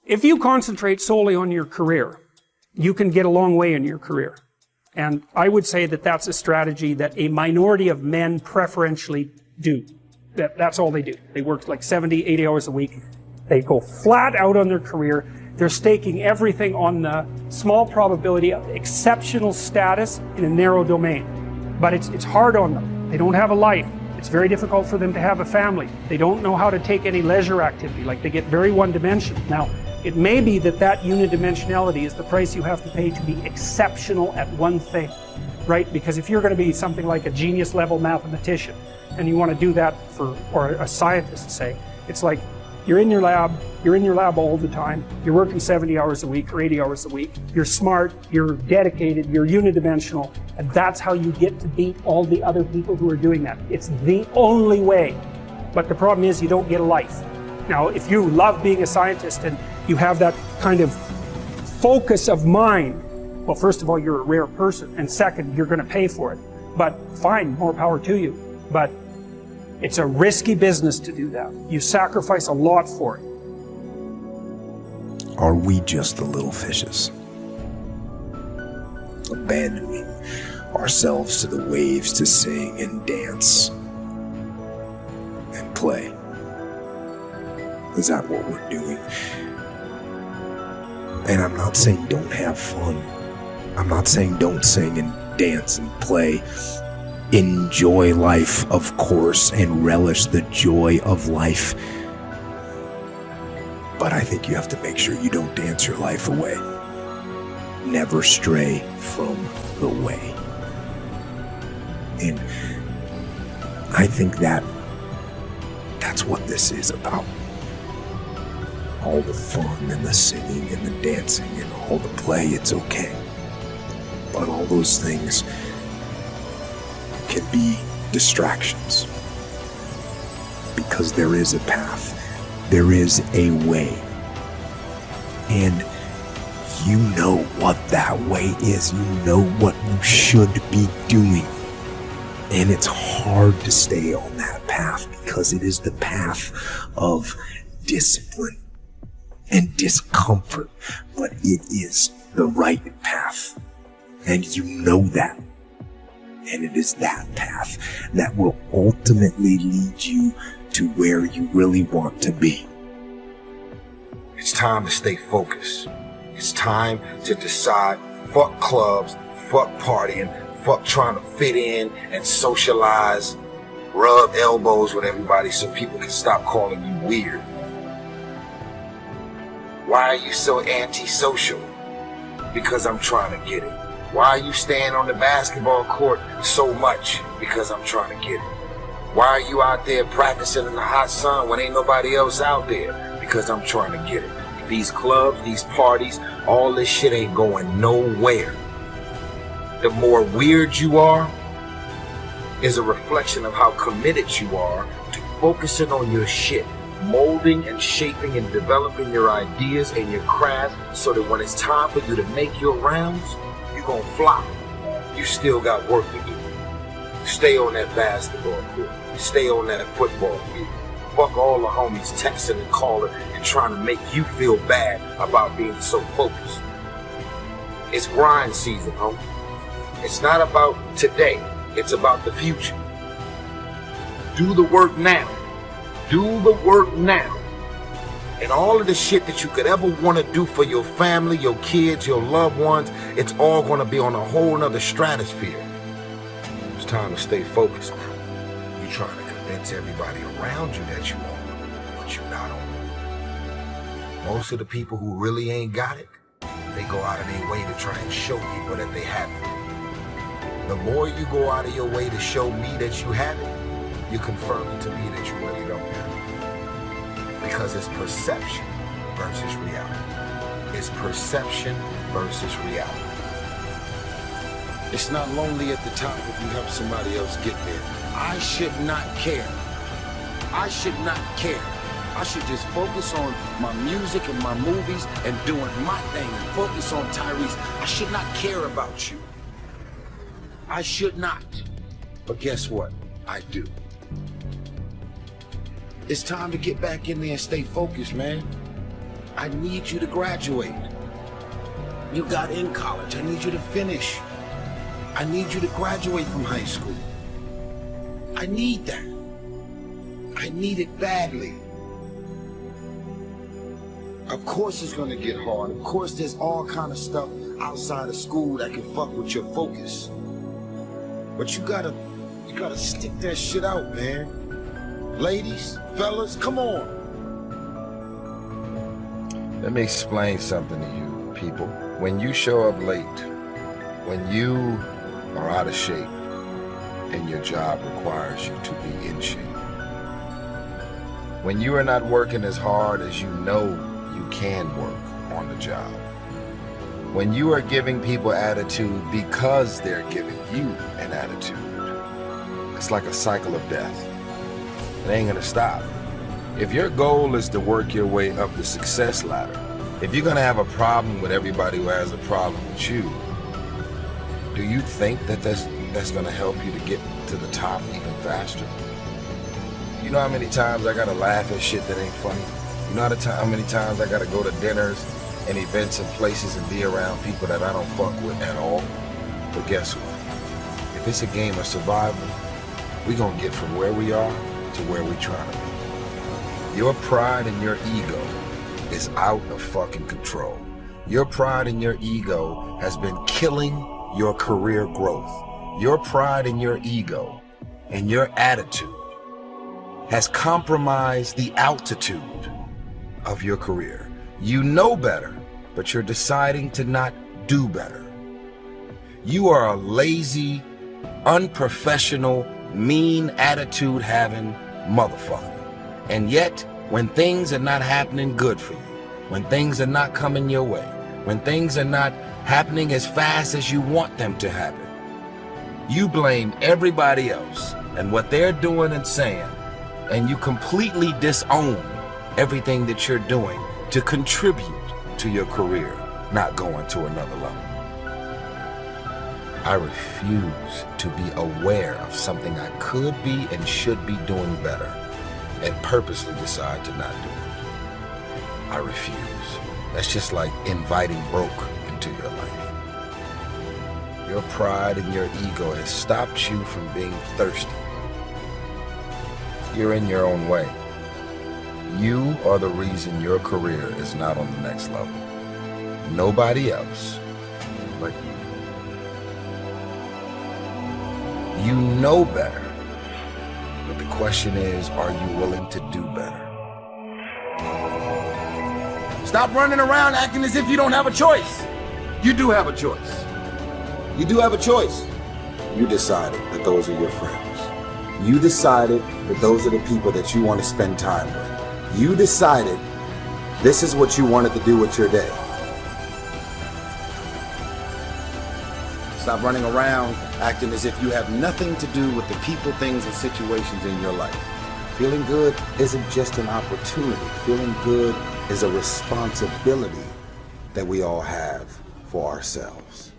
If you concentrate solely on your career, you can get a long way in your career. And I would say that that's a strategy that a minority of men preferentially do. That's all they do. They work like 70, 80 hours a week. They go flat out on their career. They're staking everything on the small probability of exceptional status in a narrow domain. But it's hard on them. They don't have a life. It's very difficult for them to have a family. They don't know how to take any leisure activity. Like, they get very one-dimensional. Now, it may be that unidimensionality is the price you have to pay to be exceptional at one thing, right? Because if you're going to be something like a genius-level mathematician, and you want to do that or a scientist, say, it's like you're in your lab all the time, you're working 70 hours a week or 80 hours a week, you're smart, you're dedicated, you're unidimensional, and that's how you get to beat all the other people who are doing that. It's the only way. But the problem is you don't get a life. Now, if you love being a scientist and you have that kind of focus of mind, well, first of all, you're a rare person, and second, you're going to pay for it. But fine, more power to you. But it's a risky business to do that. You sacrifice a lot for it. Are we just the little fishes, abandoning ourselves to the waves to sing and dance and play? Is that what we're doing? And I'm not saying don't have fun. I'm not saying don't sing and dance and play. Enjoy life, of course, and relish the joy of life. But I think you have to make sure you don't dance your life away. Never stray from the way. And I think that's what this is about. All the fun and the singing and the dancing and all the play, it's okay. But all those things can be distractions. Because there is a path. There is a way. And you know what that way is. You know what you should be doing. And it's hard to stay on that path because it is the path of discipline and discomfort, but it is the right path. And you know that. And it is that path that will ultimately lead you to where you really want to be. It's time to stay focused. It's time to decide, fuck clubs, fuck partying, fuck trying to fit in and socialize, rub elbows with everybody so people can stop calling you weird. Why are you so antisocial? Because I'm trying to get it. Why are you staying on the basketball court so much? Because I'm trying to get it. Why are you out there practicing in the hot sun when ain't nobody else out there? Because I'm trying to get it. These clubs, these parties, all this shit ain't going nowhere. The more weird you are is a reflection of how committed you are to focusing on your shit, molding and shaping and developing your ideas and your craft so that when it's time for you to make your rounds, you're gonna fly. You still got work to do. Stay on that basketball court. Stay on that football field. Fuck all the homies texting and calling and trying to make you feel bad about being so focused. It's grind season, homie. It's not about today. It's about the future. Do the work now. Do the work now. And all of the shit that you could ever want to do for your family, your kids, your loved ones, it's all going to be on a whole nother stratosphere. It's time to stay focused now. You're trying to convince everybody around you that you own it, but you're not on it. Most of the people who really ain't got it, they go out of their way to try and show people that they have it. The more you go out of your way to show me that you have it, you're confirming to me that you really don't have it. Because it's perception versus reality. It's perception versus reality. It's not lonely at the top if you help somebody else get there. I should not care. I should not care. I should just focus on my music and my movies and doing my thing and focus on Tyrese. I should not care about you. I should not. But guess what? I do. It's time to get back in there and stay focused, man. I need you to graduate. You got in college. I need you to finish. I need you to graduate from high school. I need that. I need it badly. Of course it's gonna get hard. Of course there's all kind of stuff outside of school that can fuck with your focus. But you gotta stick that shit out, man. Ladies, fellas, come on. Let me explain something to you, people. When you show up late, when you are out of shape, and your job requires you to be in shape, when you are not working as hard as you know you can work on the job, when you are giving people attitude because they're giving you an attitude, it's like a cycle of death. It ain't gonna stop. If your goal is to work your way up the success ladder, if you're gonna have a problem with everybody who has a problem with you, do you think that that's gonna help you to get to the top even faster? You know how many times I gotta laugh at shit that ain't funny? You know how many times I gotta go to dinners and events and places and be around people that I don't fuck with at all? But guess what? If it's a game of survival, we gonna get from where we are to where we trying to be. Your pride and your ego is out of fucking control. Your pride and your ego has been killing your career growth. Your pride and your ego and your attitude has compromised the altitude of your career. You know better, but you're deciding to not do better. You are a lazy, unprofessional, mean attitude having motherfucker. And yet, when things are not happening good for you, when things are not coming your way, when things are not happening as fast as you want them to happen, you blame everybody else and what they're doing and saying, and you completely disown everything that you're doing to contribute to your career not going to another level. I refuse to be aware of something I could be and should be doing better and purposely decide to not do it. I refuse. That's just like inviting broke into your life. Your pride and your ego has stopped you from being thirsty. You're in your own way. You are the reason your career is not on the next level. Nobody else but you. You know better, but the question is, are you willing to do better? Stop running around acting as if you don't have a choice. You do have a choice. You do have a choice. You decided that those are your friends. You decided that those are the people that you want to spend time with. You decided this is what you wanted to do with your day. Stop running around acting as if you have nothing to do with the people, things, and situations in your life. Feeling good isn't just an opportunity. Feeling good is a responsibility that we all have for ourselves.